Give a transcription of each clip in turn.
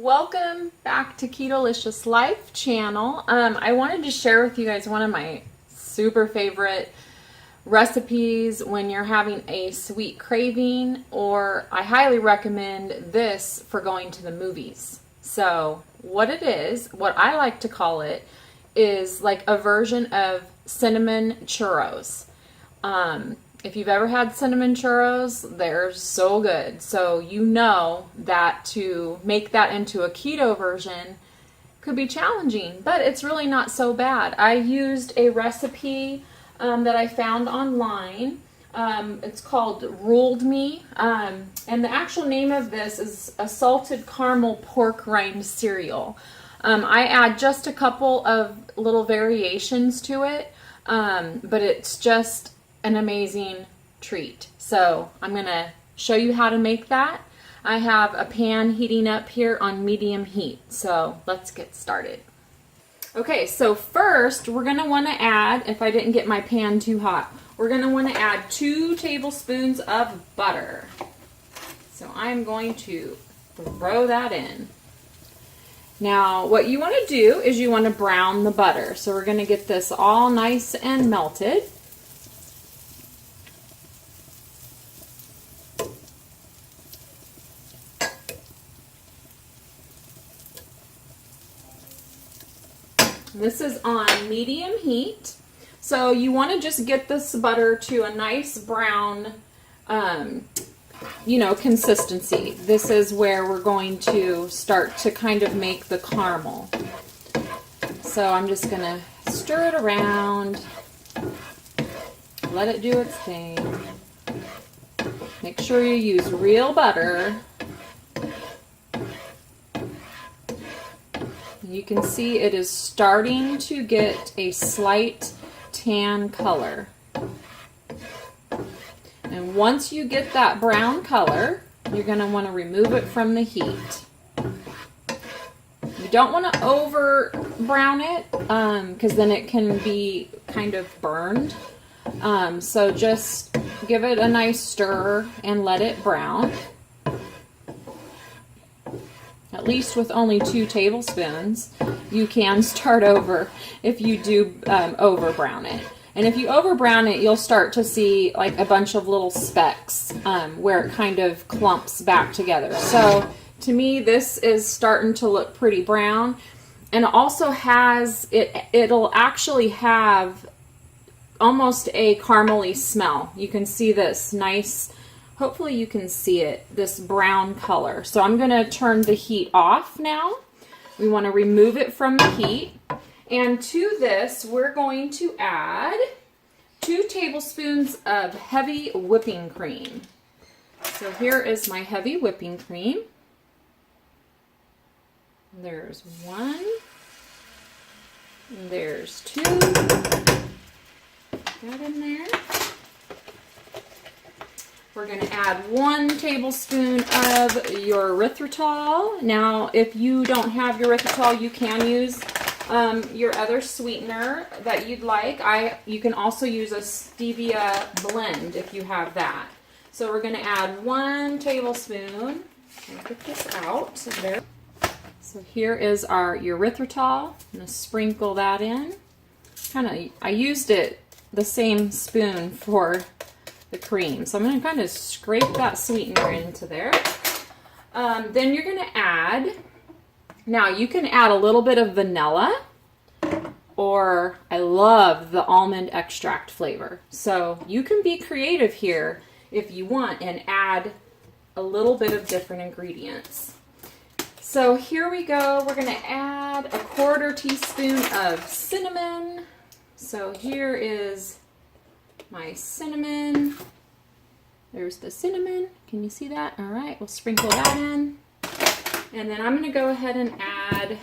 Welcome back to Ketolicious Life channel. I wanted to share with you guys one of my super favorite recipes when you're having a sweet craving, or I highly recommend this for going to the movies. So what it is, what I like to call it, is like a version of cinnamon churros. If you've ever had cinnamon churros, they're so good. So you know that to make that into a keto version could be challenging, but it's really not so bad. I used a recipe that I found online. It's called Ruled Me, and the actual name of this is a salted caramel pork rind cereal. I add just a couple of little variations to it, but it's just an amazing treat. So I'm going to show you how to make that. I have a pan heating up here on medium heat. So let's get started. Okay, so first we're going to want to add, if I didn't get my pan too hot, we're going to want to add 2 tablespoons of butter. So I'm going to throw that in. Now what you want to do is you want to brown the butter. So we're going to get this all nice and melted. This is on medium heat. So you want to just get this butter to a nice brown, consistency. This is where we're going to start to kind of make the caramel. So I'm just going to stir it around, let it do its thing. Make sure you use real butter. You can see it is starting to get a slight tan color. And once you get that brown color, you're going to want to remove it from the heat. You don't want to over brown it because then it can be kind of burned. So just give it a nice stir and let it brown. At least with only 2 tablespoons. You can start over if you do over brown it. And if you over brown it, you'll start to see like a bunch of little specks where it kind of clumps back together. So to me, this is starting to look pretty brown. And it also has, it'll actually have almost a caramely smell. You can see this nice, hopefully you can see it, this brown color. So I'm going to turn the heat off now. We want to remove it from the heat. And to this, we're going to add 2 tablespoons of heavy whipping cream. So here is my heavy whipping cream. There's 1. There's 2. That in there. We're going to add 1 tablespoon of your erythritol. Now, if you don't have your erythritol, you can use your other sweetener that you'd like. You can also use a stevia blend if you have that. So we're going to add 1 tablespoon. Get this out. There. So here is our erythritol. I'm going to sprinkle that in. I used it the same spoon for the cream. So I'm going to kind of scrape that sweetener into there. Then you're going to add, now you can add a little bit of vanilla, or I love the almond extract flavor. So you can be creative here if you want and add a little bit of different ingredients. So here we go. We're going to add a 1/4 teaspoon of cinnamon. So here is my cinnamon. There's the cinnamon. Can you see that? All right, we'll sprinkle that in. And then I'm going to go ahead and add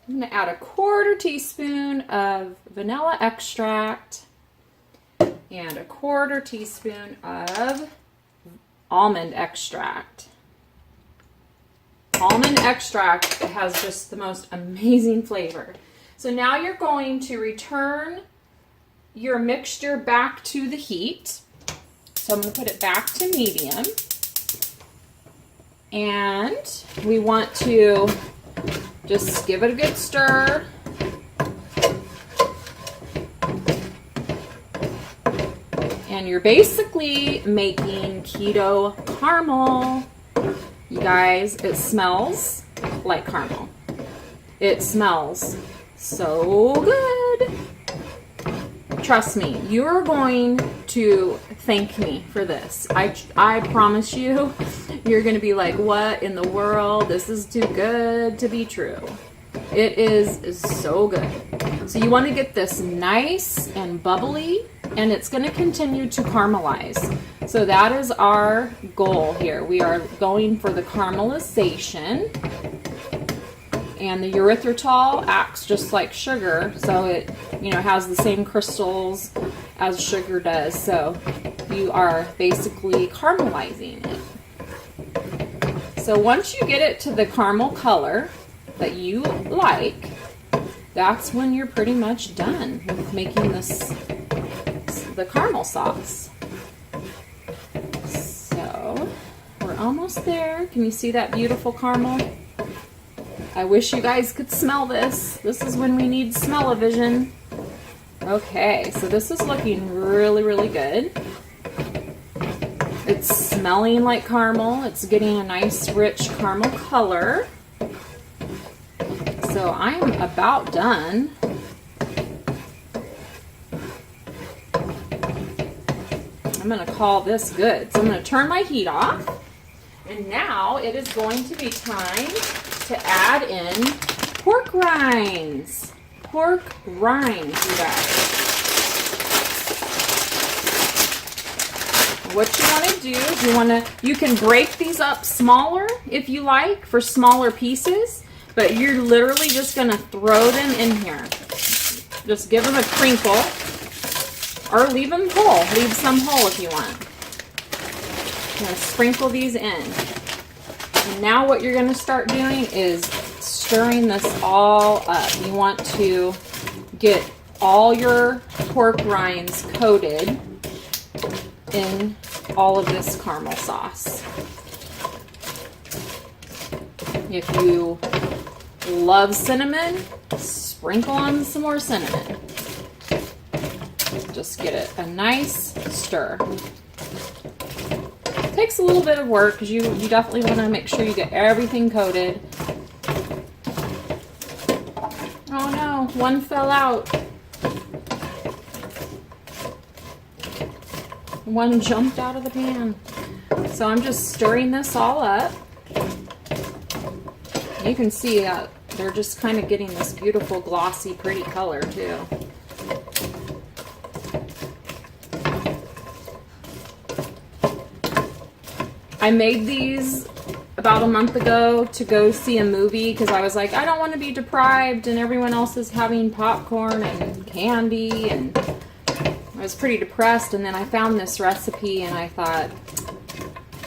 a 1/4 teaspoon of vanilla extract and a 1/4 teaspoon of almond extract. Almond extract has just the most amazing flavor. So now you're going to return your mixture back to the heat. So I'm going to put it back to medium. And we want to just give it a good stir. And you're basically making keto caramel. You guys, it smells like caramel. It smells so good. Trust me, you're going to thank me for this. I promise you, you're going to be like, what in the world? This is too good to be true. It is so good. So you want to get this nice and bubbly, and it's going to continue to caramelize. So that is our goal here. We are going for the caramelization. And the erythritol acts just like sugar, so it, has the same crystals as sugar does. So you are basically caramelizing it. So once you get it to the caramel color that you like, that's when you're pretty much done with making the caramel sauce. So we're almost there. Can you see that beautiful caramel? I wish you guys could smell this. This is when we need smell-o-vision. Okay, so this is looking really, really good. It's smelling like caramel. It's getting a nice, rich caramel color. So I am about done. I'm going to call this good. So I'm going to turn my heat off. And now it is going to be time to add in pork rinds. Pork rinds, you guys. What you want to do is you can break these up smaller if you like for smaller pieces, but you're literally just going to throw them in here. Just give them a crinkle or leave them whole. Leave some whole if you want. I'm going to sprinkle these in. And now what you're going to start doing is stirring this all up. You want to get all your pork rinds coated in all of this caramel sauce. If you love cinnamon, sprinkle on some more cinnamon. Just get it a nice stir. It takes a little bit of work because you definitely want to make sure you get everything coated. Oh no, one fell out. One jumped out of the pan. So I'm just stirring this all up. You can see that they're just kind of getting this beautiful, glossy, pretty color too. I made these about a month ago to go see a movie because I was like, I don't want to be deprived and everyone else is having popcorn and candy, and I was pretty depressed, and then I found this recipe and I thought,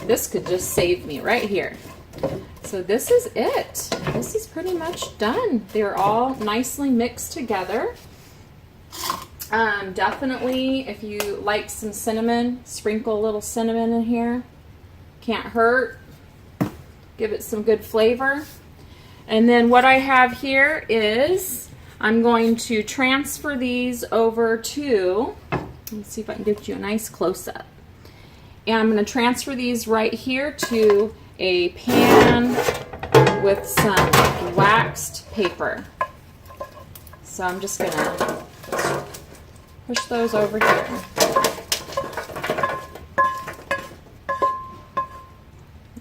this could just save me right here. So this is it. This is pretty much done. They're all nicely mixed together. Definitely, if you like some cinnamon, sprinkle a little cinnamon in here. Can't hurt. Give it some good flavor. And then what I have here is I'm going to transfer these over to, let's see if I can get you a nice close-up. And I'm going to transfer these right here to a pan with some waxed paper. So I'm just going to push those over here.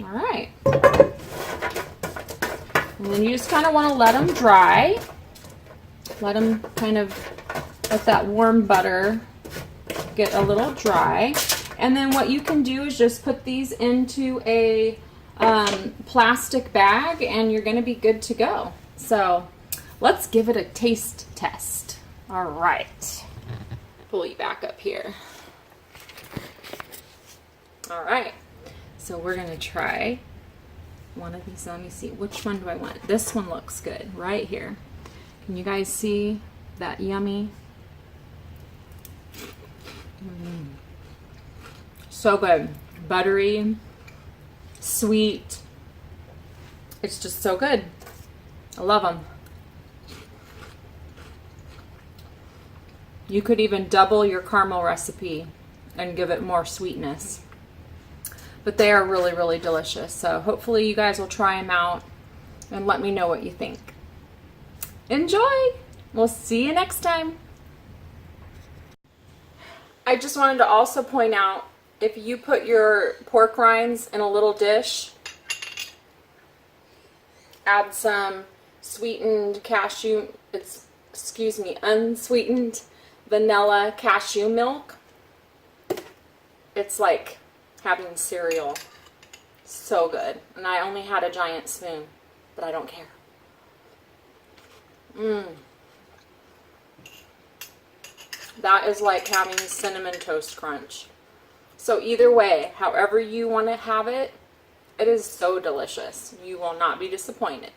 Alright. And then you just kind of want to let them dry. Let them kind of, let that warm butter get a little dry. And then what you can do is just put these into a plastic bag and you're going to be good to go. So let's give it a taste test. Alright. Pull you back up here. Alright. So we're going to try one of these. Let me see. Which one do I want? This one looks good right here. Can you guys see that yummy? So good. Buttery, sweet. It's just so good. I love them. You could even double your caramel recipe and give it more sweetness. But they are really, really delicious. So hopefully you guys will try them out and let me know what you think. Enjoy! We'll see you next time. I just wanted to also point out, if you put your pork rinds in a little dish, add some sweetened cashew, unsweetened vanilla cashew milk. It's like having cereal. So good. And I only had a giant spoon, but I don't care. That is like having Cinnamon Toast Crunch. So either way, however you want to have it, it is so delicious. You will not be disappointed.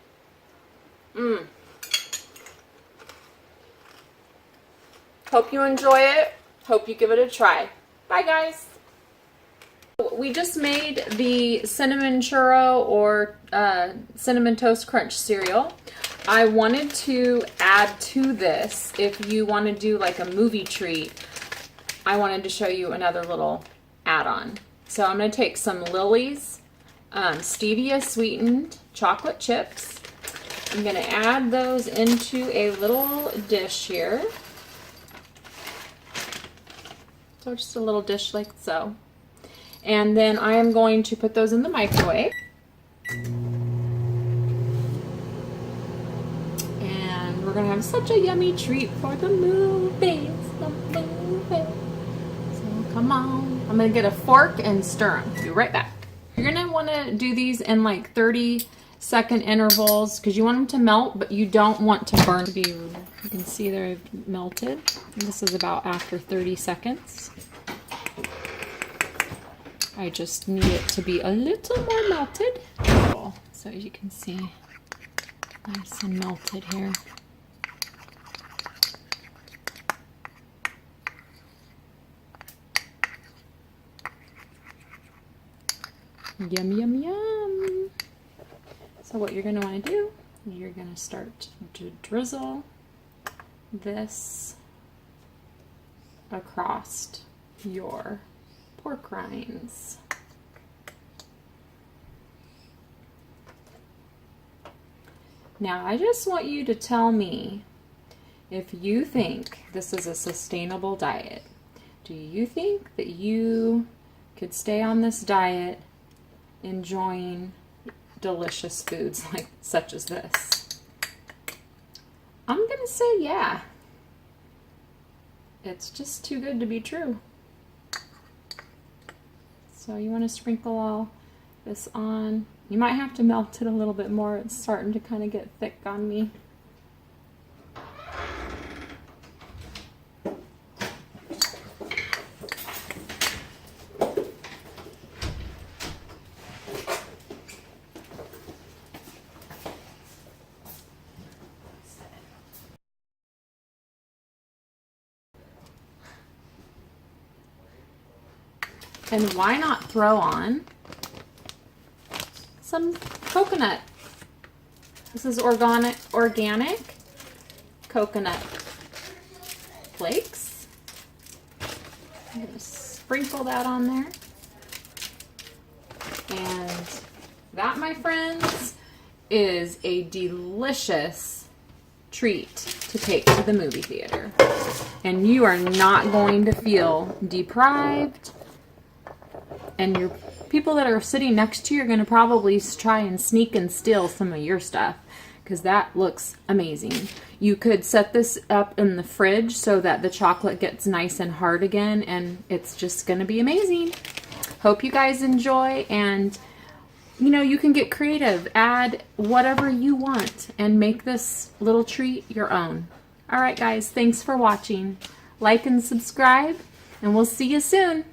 Hope you enjoy it. Hope you give it a try. Bye, guys. We just made the cinnamon churro or cinnamon toast crunch cereal. I wanted to add to this, if you want to do like a movie treat, I wanted to show you another little add-on. So I'm going to take some Lily's stevia sweetened chocolate chips. I'm going to add those into a little dish here. So just a little dish like so. And then I am going to put those in the microwave. And we're going to have such a yummy treat for the movies. So come on. I'm going to get a fork and stir them. Be right back. You're going to want to do these in like 30-second intervals because you want them to melt, but you don't want to burn. You can see they're melted. This is about after 30 seconds. I just need it to be a little more melted. So as you can see, nice and melted here. Yum, yum, yum. So what you're going to want to do, you're going to start to drizzle this across your pork rinds. Now I just want you to tell me if you think this is a sustainable diet. Do you think that you could stay on this diet enjoying delicious foods like such as this? I'm gonna say yeah. It's just too good to be true. So you want to sprinkle all this on. You might have to melt it a little bit more. It's starting to kind of get thick on me. And why not throw on some coconut? This is organic coconut flakes. I'm going to sprinkle that on there. And that, my friends, is a delicious treat to take to the movie theater. And you are not going to feel deprived. And your people that are sitting next to you are going to probably try and sneak and steal some of your stuff because that looks amazing. You could set this up in the fridge so that the chocolate gets nice and hard again, and it's just going to be amazing. Hope you guys enjoy, and you know, you can get creative. Add whatever you want and make this little treat your own. All right, guys, thanks for watching. Like and subscribe, and we'll see you soon.